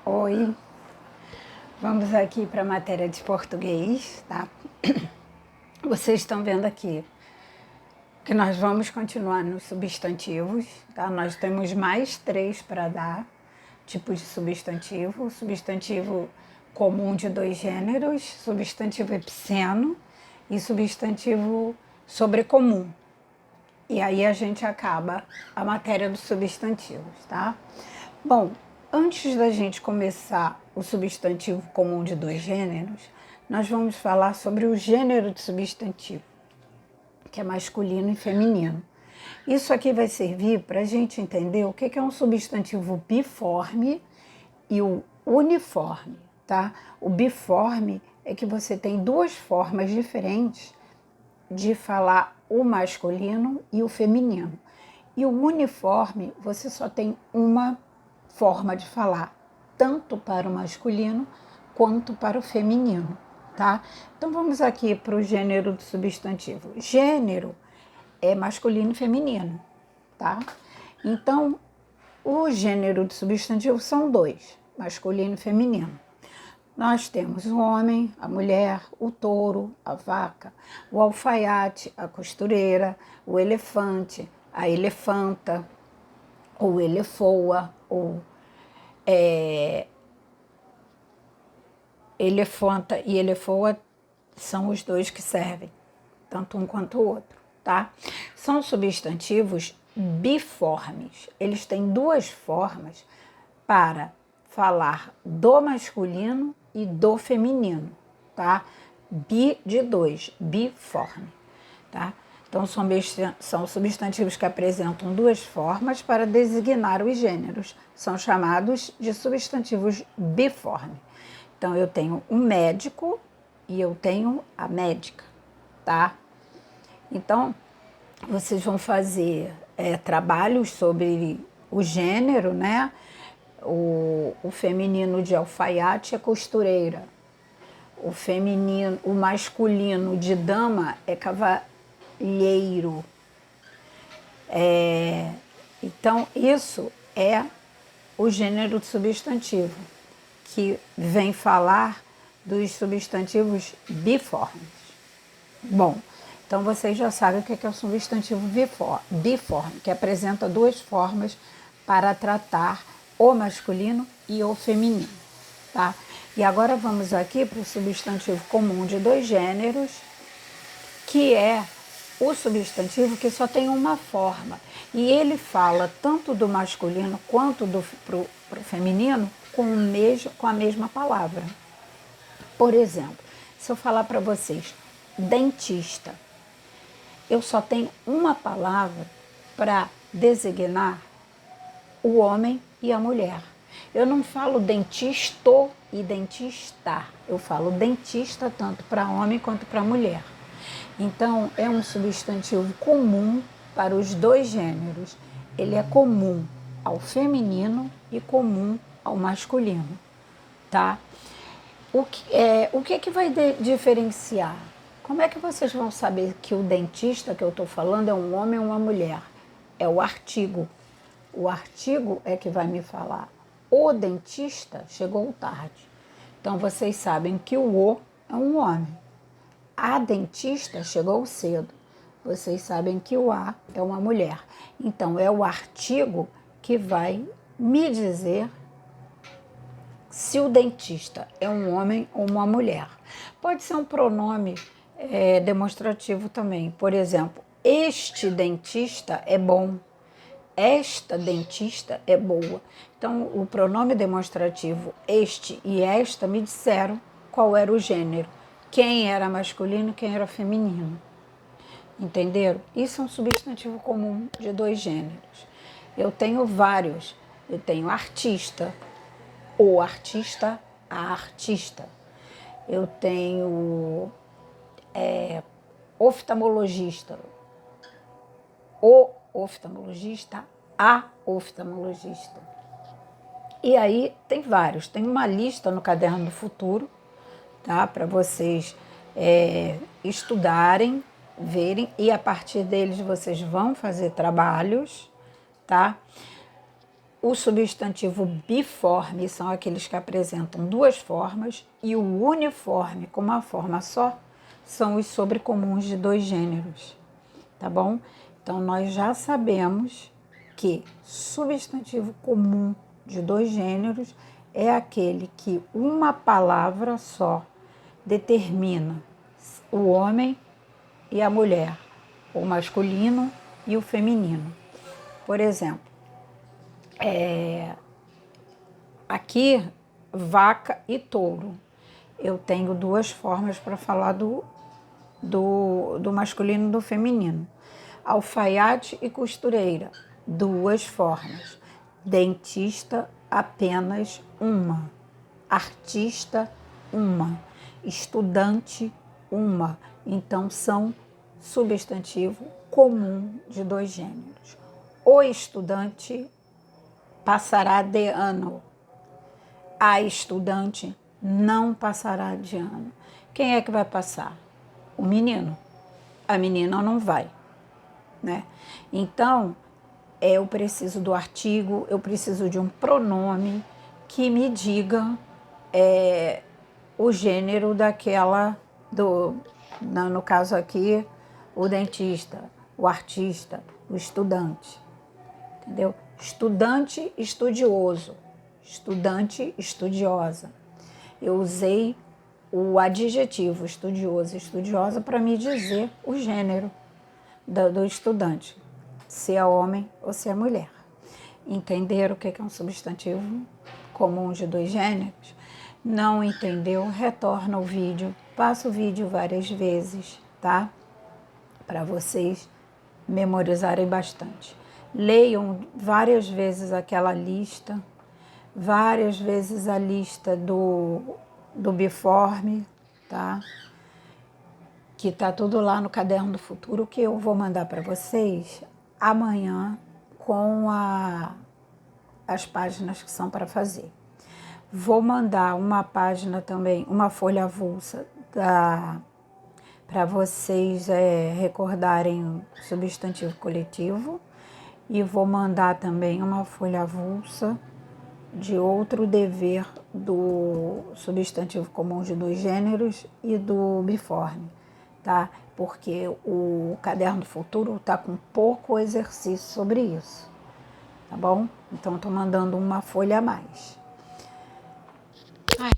Oi, vamos aqui para a matéria de português, tá? Vocês estão vendo aqui que nós vamos continuar nos substantivos, tá? Nós temos mais 3 para dar tipos de substantivo: substantivo comum de 2 gêneros, substantivo epiceno e substantivo sobrecomum. E aí a gente acaba a matéria dos substantivos, tá? Bom, antes da gente começar o substantivo comum de 2 gêneros, nós vamos falar sobre o gênero de substantivo, que é masculino e feminino. Isso aqui vai servir para a gente entender o que é um substantivo biforme e o uniforme, tá? O biforme é que você tem 2 formas diferentes de falar o masculino e o feminino. E o uniforme, você só tem uma forma de falar, tanto para o masculino quanto para o feminino, tá? Então vamos aqui para o gênero do substantivo. Gênero é masculino e feminino, tá? Então, o gênero do substantivo são 2, masculino e feminino. Nós temos o homem, a mulher, o touro, a vaca, o alfaiate, a costureira, o elefante, a elefanta, ou elefoa, ou elefanta e elefoa são os 2 que servem, tanto um quanto o outro, tá? São substantivos biformes. Eles têm 2 formas para falar do masculino e do feminino, tá? Bi de 2, biforme, tá? Então, são substantivos que apresentam 2 formas para designar os gêneros. São chamados de substantivos biformes. Então, eu tenho um médico e eu tenho a médica, tá? Então, vocês vão fazer trabalhos sobre o gênero, né? O feminino de alfaiate é costureira. O masculino de dama é cavalheiro. Então, isso é o gênero de substantivo, que vem falar dos substantivos biformes. Bom, então vocês já sabem o que é o substantivo biforme, que apresenta 2 formas para tratar o masculino e o feminino, tá? E agora vamos aqui para o substantivo comum de 2 gêneros, que é o substantivo que só tem uma forma. E ele fala tanto do masculino quanto pro feminino com a mesma palavra. Por exemplo, se eu falar para vocês dentista, eu só tenho uma palavra para designar o homem e a mulher. Eu não falo dentisto e dentista. Eu falo dentista tanto para homem quanto para mulher. Então, é um substantivo comum para os 2 gêneros. Ele é comum ao feminino e comum ao masculino, tá? O que vai diferenciar? Como é que vocês vão saber que o dentista que eu estou falando é um homem ou uma mulher? É o artigo. O artigo é que vai me falar. O dentista chegou tarde. Então, vocês sabem que o é um homem. A dentista chegou cedo. Vocês sabem que o a é uma mulher. Então, é o artigo que vai me dizer se o dentista é um homem ou uma mulher. Pode ser um pronome demonstrativo também. Por exemplo, este dentista é bom. Esta dentista é boa. Então, o pronome demonstrativo este e esta me disseram qual era o gênero. Quem era masculino e quem era feminino. Entenderam? Isso é um substantivo comum de 2 gêneros. Eu tenho vários. Eu tenho artista, o artista, a artista. Eu tenho oftalmologista, o oftalmologista, a oftalmologista. E aí tem vários. Tem uma lista no Caderno do Futuro, tá? Para vocês estudarem, verem, e a partir deles vocês vão fazer trabalhos, tá? o substantivo biforme são aqueles que apresentam duas formas, e o uniforme, com uma forma só, são os sobrecomuns de dois gêneros, tá bom? Então, nós já sabemos que substantivo comum de dois gêneros é aquele que uma palavra só determina o homem e a mulher, o masculino e o feminino. Por exemplo, aqui, vaca e touro. Eu tenho duas formas para falar do masculino e do feminino. Alfaiate e costureira, duas formas. Dentista, apenas uma. Artista, uma. Estudante, uma. Então, são substantivo comum de dois gêneros. O estudante passará de ano. A estudante não passará de ano. Quem é que vai passar? O menino. A menina não vai, né? Então, eu preciso do artigo, eu preciso de um pronome que me diga o gênero daquela, no caso aqui, o dentista, o artista, o estudante, entendeu? Estudante estudioso, estudante estudiosa. Eu usei o adjetivo estudioso e estudiosa para me dizer o gênero do estudante, se é homem ou se é mulher. Entenderam o que é um substantivo comum de dois gêneros? Não entendeu? Retorna o vídeo, passa o vídeo várias vezes, tá? Para vocês memorizarem bastante. Leiam várias vezes aquela lista, várias vezes a lista do biforme, tá? Que tá tudo lá no Caderno do Futuro, que eu vou mandar para vocês amanhã com as páginas que são para fazer. Vou mandar uma página também, uma folha avulsa para vocês recordarem o substantivo coletivo, e vou mandar também uma folha avulsa de outro dever do substantivo comum de dois gêneros e do biforme, tá? Porque o Caderno do Futuro está com pouco exercício sobre isso, tá bom? Então, estou mandando uma folha a mais.